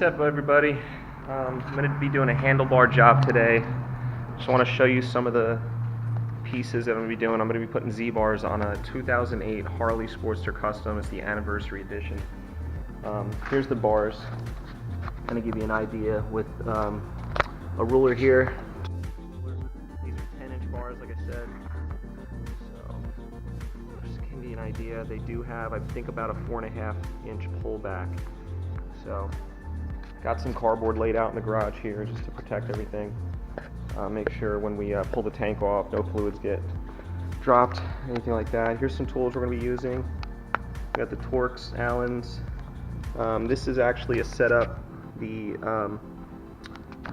What's up, everybody? I'm going to be doing a handlebar job today. Just want to show you some of the pieces that I'm going to be doing. I'm going to be putting Z-bars on a 2008 Harley Sportster Custom. It's the anniversary edition. Here's the bars. Kind of give you an idea with a ruler here. These are 10-inch bars, like I said. So just to give you an idea, they do have, I think, about a 4.5-inch pullback. So got some cardboard laid out in the garage here just to protect everything. Make sure when we pull the tank off, no fluids get dropped, anything like that. Here's some tools we're going to be using. We got the Torx, Allens. This is actually a setup, the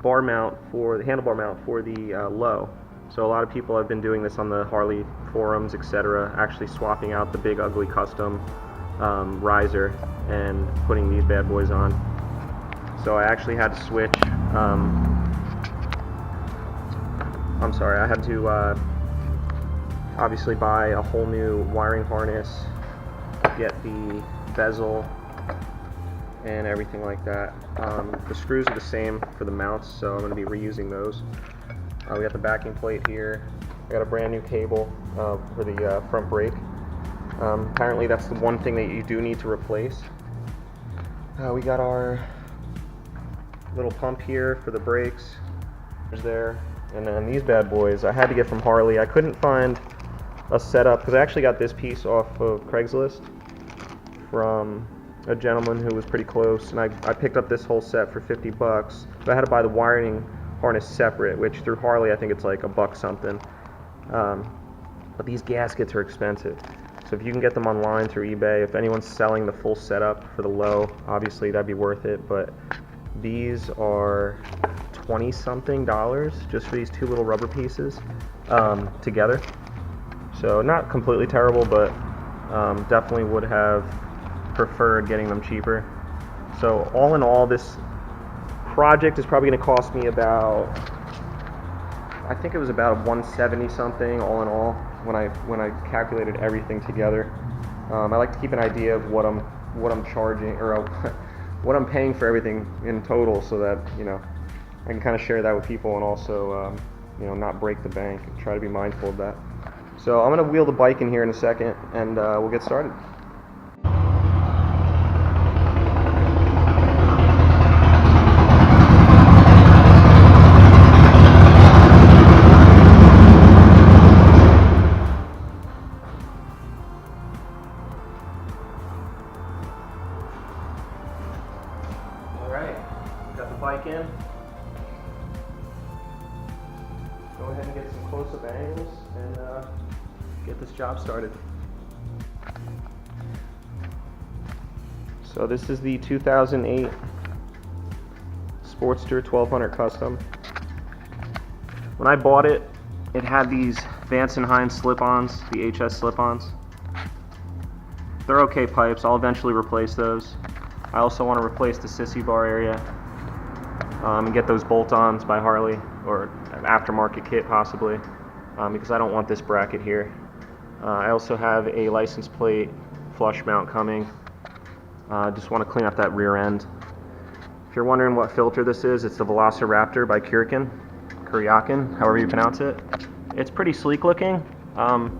bar mount for the handlebar mount for the low. So a lot of people have been doing this on the Harley forums, etc. Actually swapping out the big ugly custom riser and putting these bad boys on. So I actually had to switch. I had to obviously buy a whole new wiring harness, get the bezel and everything like that. The screws are the same for the mounts, so I'm going to be reusing those. We got the backing plate here. I got a brand new cable for the front brake. Apparently that's the one thing that you do need to replace. We got our little pump here for the brakes. There's there. And then these bad boys I had to get from Harley. I couldn't find a setup because I actually got this piece off of Craigslist from a gentleman who was pretty close, and I picked up this whole set for 50 bucks. But I had to buy the wiring harness separate, which through Harley I think it's like $1 something. But these gaskets are expensive. So if you can get them online through eBay, if anyone's selling the full setup for the low, obviously that'd be worth it. But these are $20-something just for these two little rubber pieces together. So not completely terrible, but definitely would have preferred getting them cheaper. So all in all, this project is probably going to cost me about, I think it was about $170 something all in all when I calculated everything together. I like to keep an idea of what I'm charging, or what I'm paying for everything in total, so that I can kind of share that with people, and also not break the bank and try to be mindful of that. So I'm going to wheel the bike in here in a second, and we'll get started. Got the bike in. Go ahead and get some close-up angles and get this job started. So this is the 2008 Sportster 1200 Custom. When I bought it, it had these Vance & Hines slip-ons, the HS slip-ons. They're okay pipes. I'll eventually replace those. I also want to replace the sissy bar area and get those bolt-ons by Harley, or an aftermarket kit possibly, because I don't want this bracket here. I also have a license plate flush mount coming. Just want to clean up that rear end. If you're wondering what filter this is, it's the Velociraptor by Kuryakin, however you pronounce it. It's pretty sleek looking.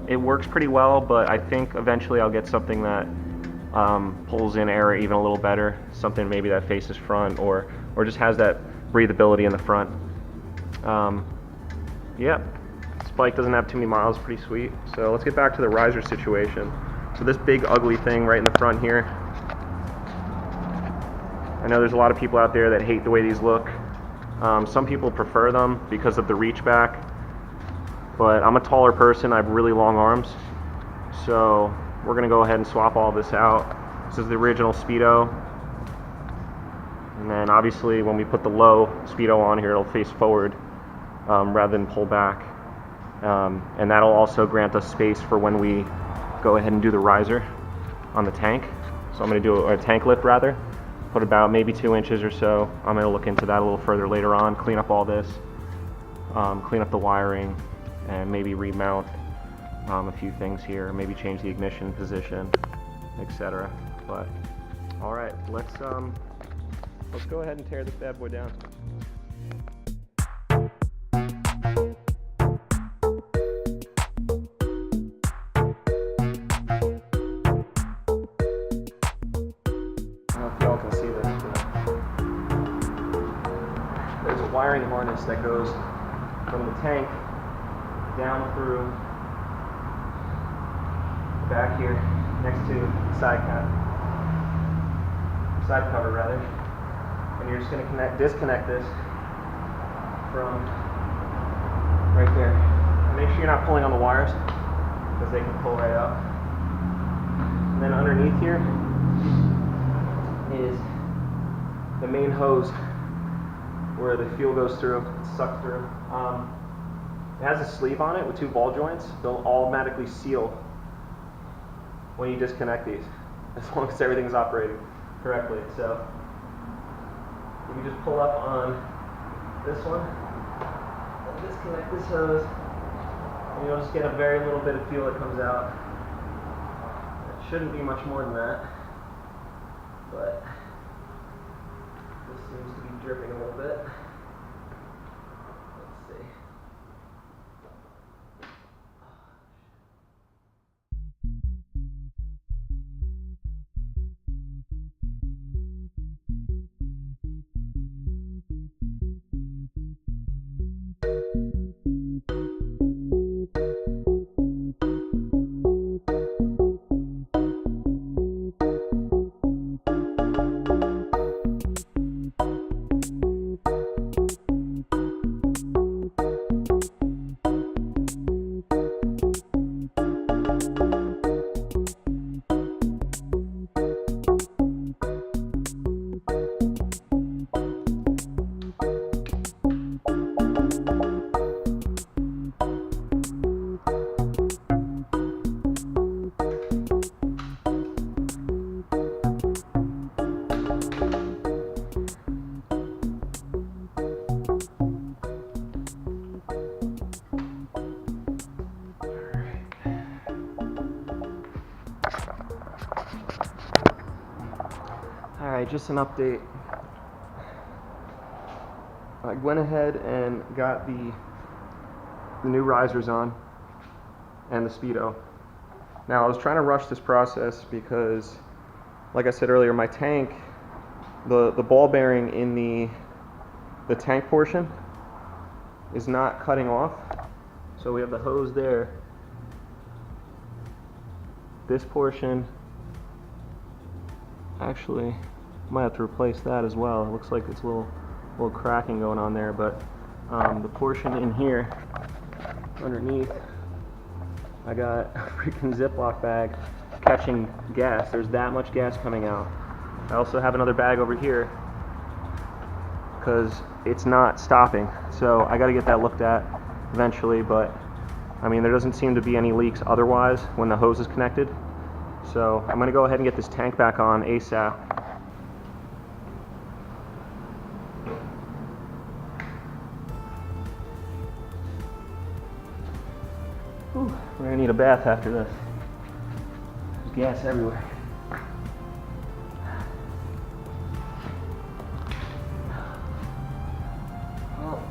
It works pretty well, but I think eventually I'll get something that pulls in air even a little better, something maybe that faces front, or just has that breathability in the front. Yeah, this bike doesn't have too many miles, pretty sweet. So let's get back to the riser situation. So this big ugly thing right in the front here, I know there's a lot of people out there that hate the way these look. Some people prefer them because of the reach back, but I'm a taller person, I have really long arms, so we're going to go ahead and swap all this out. This is the original Speedo, and then obviously when we put the low Speedo on here, it'll face forward rather than pull back, and that'll also grant us space for when we go ahead and do the riser on the tank. So I'm going to do a tank lift rather, put about maybe 2 inches or so. I'm going to look into that a little further later on, clean up all this, clean up the wiring, and maybe remount a few things here, maybe change the ignition position, etc. But all right, let's let's go ahead and tear this bad boy down. I don't know if y'all can see this, but there's a wiring harness that goes from the tank down through back here next to the side cover rather, and you're just going to disconnect this from right there. Make sure you're not pulling on the wires because they can pull right up. And then underneath here is the main hose where the fuel goes through, it's sucked through. It has a sleeve on it with 2 ball joints. They'll automatically seal when you disconnect these, as long as everything's operating correctly. So you can just pull up on this one and disconnect this hose, and you'll just get a very little bit of fuel that comes out. It shouldn't be much more than that, but this seems to be dripping a little bit. Let's see. Alright, just an update. I went ahead and got the new risers on and the speedo. Now I was trying to rush this process because, like I said earlier, my tank, the ball bearing in the tank portion is not cutting off. So we have the hose there. This portion, actually, might have to replace that as well. It looks like it's a little cracking going on there, but the portion in here underneath, I got a freaking Ziploc bag catching gas. There's that much gas coming out. I also have another bag over here because it's not stopping. So I got to get that looked at eventually, but I mean, there doesn't seem to be any leaks otherwise when the hose is connected. So I'm going to go ahead and get this tank back on ASAP. Whew, we're going to need a bath after this. There's gas everywhere. Well,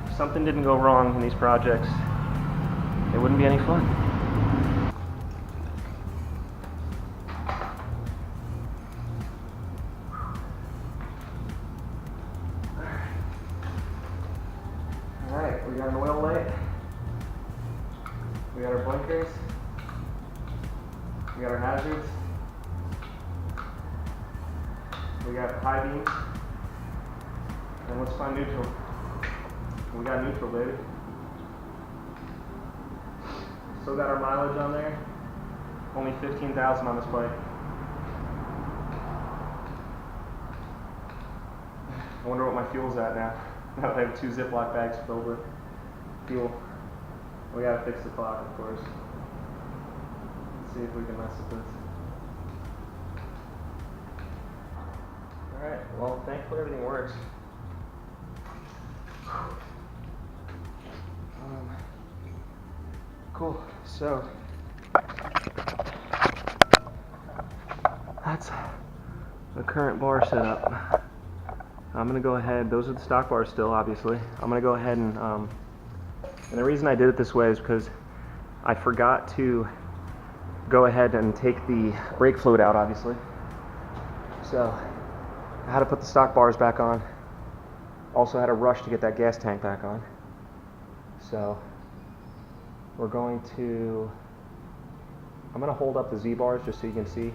if something didn't go wrong in these projects, it wouldn't be any fun. Alright, we got an oil light. We got our blinkers. We got our hazards. We got high beams. And let's find neutral. We got neutral, baby. Still got our mileage on there. Only 15,000 on this bike. I wonder what my fuel's at now. Now that I have 2 Ziploc bags filled with fuel. We gotta fix the clock, of course. Let's see if we can mess with this. Alright, well, thankfully everything works. Cool, so that's the current bar setup. I'm gonna go ahead, those are the stock bars still, obviously. I'm gonna go ahead and the reason I did it this way is because I forgot to go ahead and take the brake fluid out, obviously. So I had to put the stock bars back on. Also had to rush to get that gas tank back on. So we're going to, I'm gonna hold up the Z bars just so you can see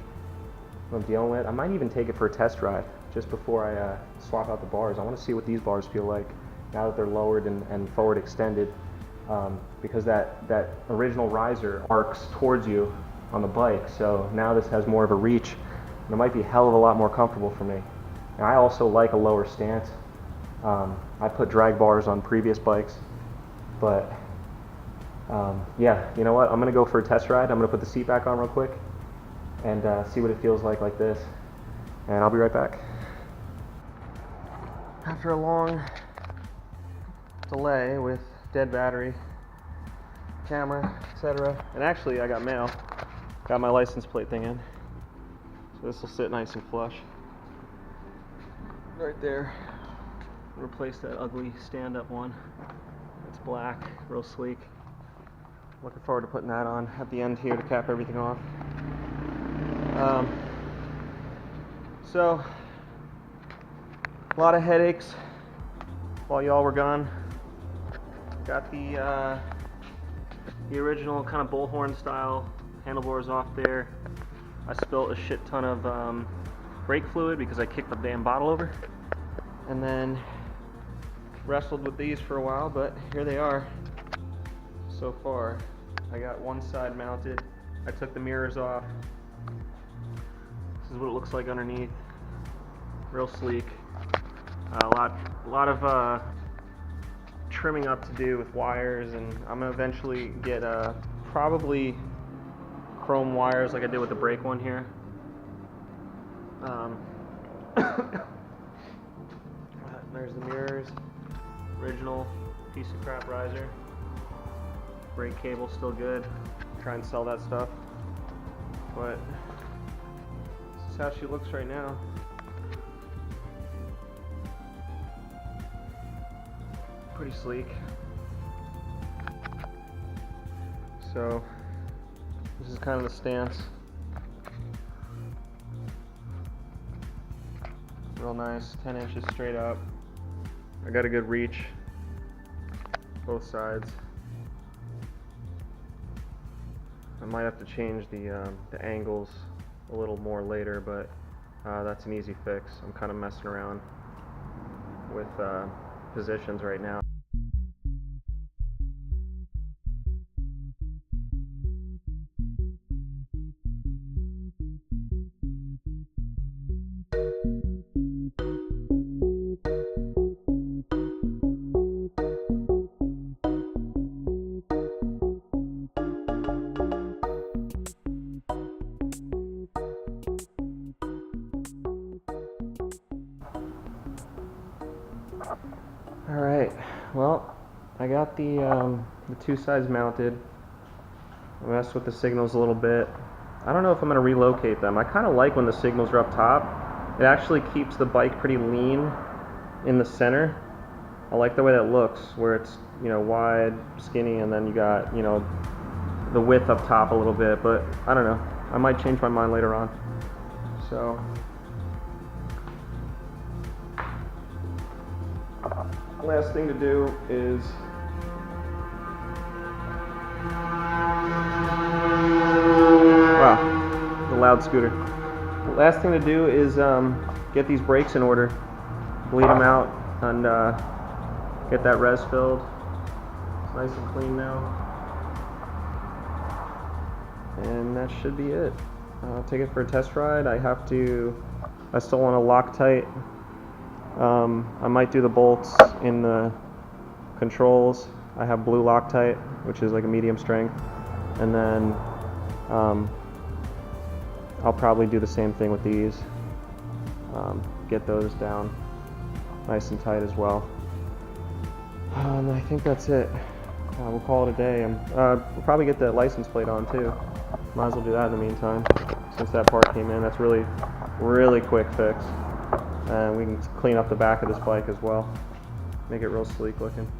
what I'm dealing with. I might even take it for a test drive just before I swap out the bars. I want to see what these bars feel like now that they're lowered and forward extended, because that original riser arcs towards you on the bike, so now this has more of a reach and it might be a hell of a lot more comfortable for me. And I also like a lower stance. I put drag bars on previous bikes, but yeah, you know what, I'm gonna go for a test ride. I'm gonna put the seat back on real quick and see what it feels like this, and I'll be right back. After a long delay with dead battery, camera, etc., and actually I got mail, got my license plate thing in, so this will sit nice and flush right there. Replace that ugly stand-up one. It's black, real sleek. Looking forward to putting that on at the end here to cap everything off. So a lot of headaches while y'all were gone. Got the original kind of bullhorn style handlebars off there. I spilled a shit ton of brake fluid because I kicked the damn bottle over, and then wrestled with these for a while, but here they are so far. I got one side mounted. I took the mirrors off. This is what it looks like underneath. Real sleek. A lot of trimming up to do with wires, and I'm gonna eventually get probably chrome wires like I did with the brake one here. There's the mirrors. Original piece of crap riser. Brake cable still good. Try and sell that stuff, but this is how she looks right now. Pretty sleek. So this is kind of the stance. Real nice, 10 inches straight up. I got a good reach, both sides. I might have to change the angles a little more later, but that's an easy fix. I'm kind of messing around with positions right now. Alright, well, I got the two sides mounted. I messed with the signals a little bit. I don't know if I'm going to relocate them. I kind of like when the signals are up top. It actually keeps the bike pretty lean in the center. I like the way that looks, where it's, you know, wide, skinny, and then you got, you know, the width up top a little bit, but I don't know. I might change my mind later on. So last thing to do is wow, the loud scooter. The last thing to do is get these brakes in order, bleed them out, and get that res filled. It's nice and clean now, and that should be it. I'll take it for a test ride. I still want to Loctite. I might do the bolts in the controls. I have blue Loctite, which is like a medium strength, and then I'll probably do the same thing with these. Get those down nice and tight as well. And I think that's it. We'll call it a day. We'll probably get the license plate on too. Might as well do that in the meantime, since that part came in. That's really quick fix. And we can clean up the back of this bike as well. Make it real sleek looking.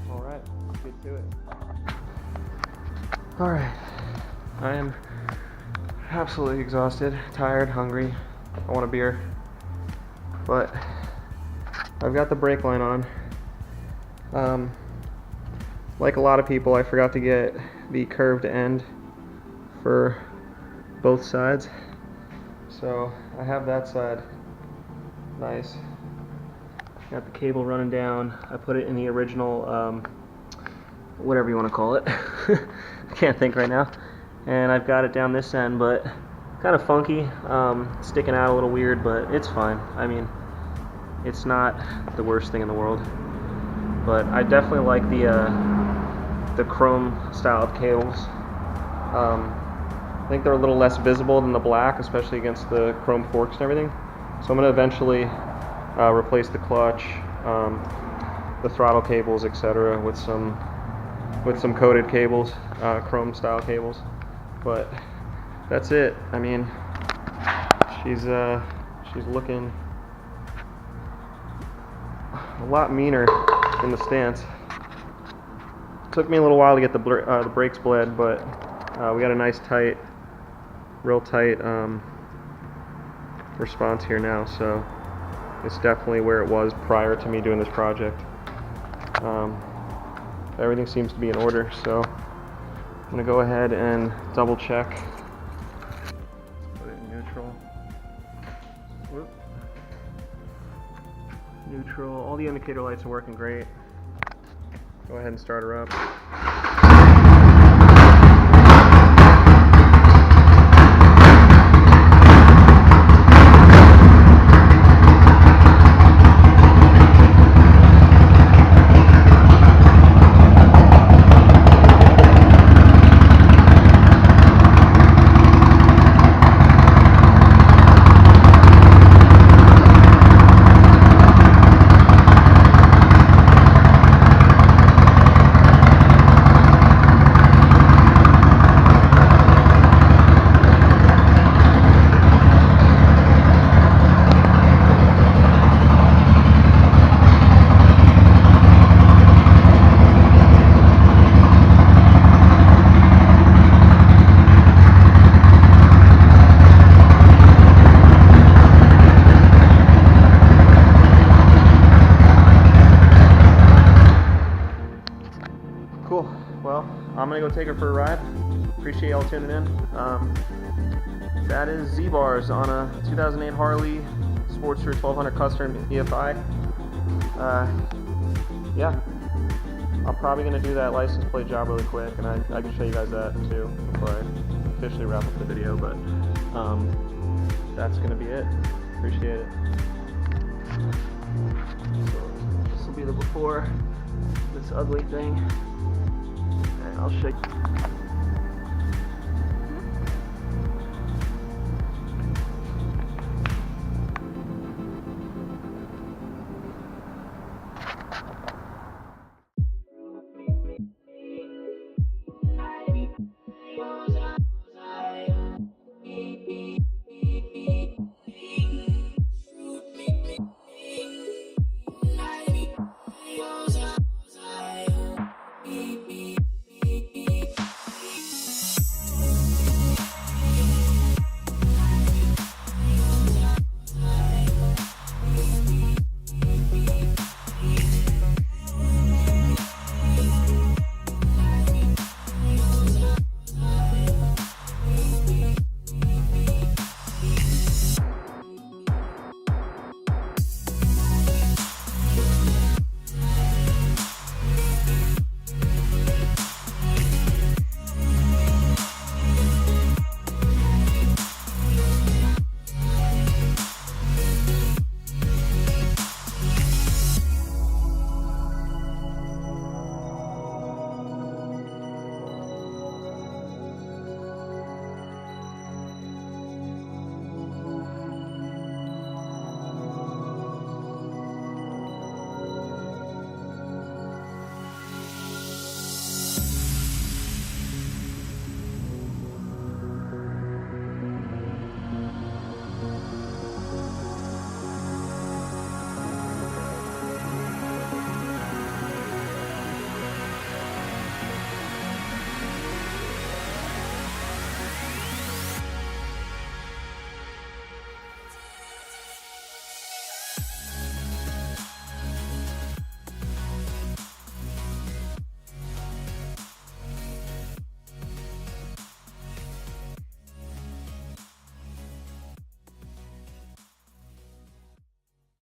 Alright, let's get to it. Alright, I am absolutely exhausted, tired, hungry. I want a beer. But I've got the brake line on. Like a lot of people, I forgot to get the curved end for both sides. So I have that side nice. Got the cable running down. I put it in the original, whatever you want to call it. I can't think right now. And I've got it down this end, but kind of funky, sticking out a little weird, but it's fine. I mean, it's not the worst thing in the world. But I definitely like the chrome style of cables. I think they're a little less visible than the black, especially against the chrome forks and everything. So I'm going to eventually replace the clutch, the throttle cables, etc., with some coated cables, chrome style cables. But that's it. I mean, she's looking a lot meaner in the stance. Took me a little while to get the brakes bled, but we got a nice tight, real tight response here now, so it's definitely where it was prior to me doing this project. Everything seems to be in order, so I'm going to go ahead and double check. Put it in neutral. Whoop. Neutral. All the indicator lights are working great. Go ahead and start her up. Cool. Well, I'm gonna go take her for a ride. Appreciate y'all tuning in. That is Z-bars on a 2008 Harley Sportster 1200 Custom EFI. Yeah, I'm probably gonna do that license plate job really quick, and I can show you guys that too before I officially wrap up the video. But that's gonna be it. Appreciate it. So this will be the before this ugly thing. I'll shake.